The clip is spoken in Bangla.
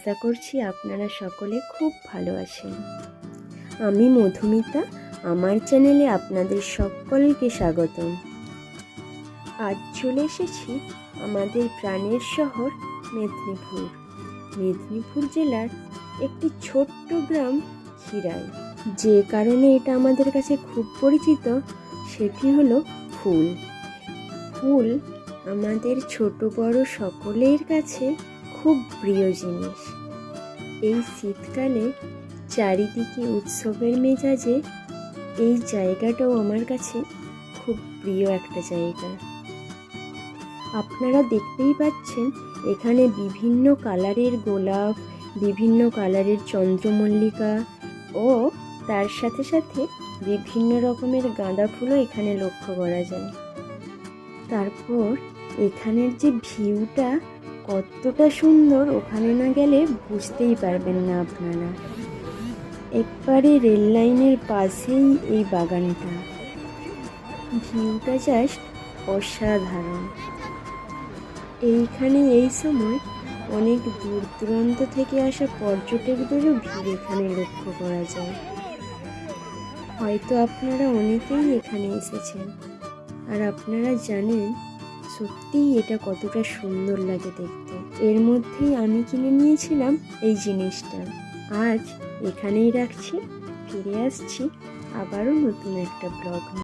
আশা করছি আপনারা সকলে খুব ভালো আছেন। আমি মধুমিতা, আমার চ্যানেলে আপনাদের সকলকে স্বাগতম। আজ চলে এসেছি আমাদের প্রাণের শহর মেদিনীপুর। মেদিনীপুর জেলার একটি ছোট্ট গ্রাম খিরাই। যে কারণে এটা আমাদের কাছে খুব পরিচিত সেটি হলো ফুল। ফুল আমাদের ছোট বড় সকলের কাছে খুব প্রিয় জিনিস। এই শীতকালে চারিদিকে উৎসবের মেজাজে এই জায়গাটাও আমার কাছে খুব প্রিয় একটা জায়গা। আপনারা দেখতেই পাচ্ছেন এখানে বিভিন্ন কালারের গোলাপ, বিভিন্ন কালারের চন্দ্রমল্লিকা ও তার সাথে সাথে বিভিন্ন রকমের গাঁদা ফুলও এখানে লক্ষ্য করা যায়। তারপর এখানের যে ভিউটা কতটা সুন্দর, ওখানে না গেলে বুঝতেই পারবেন না আপনারা। একবারে রেল লাইনের পাশেই এই বাগানটা। ভিউটা জাস্ট অসাধারণ। এইখানে এই সময় অনেক দূর দূরান্ত থেকে আসা পর্যটকদেরও ভিড় এখানে লক্ষ্য করা যায়। হয়তো আপনারা অনেকেই এখানে এসেছেন, আর আপনারা জানেন সত্যিই এটা কতটা সুন্দর লাগে দেখতে। এর মধ্যেই আমি কিনে নিয়েছিলাম এই জিনিসটা। আজ এখানেই রাখছি, ফিরে আসছি আবারও নতুন একটা ব্লগ।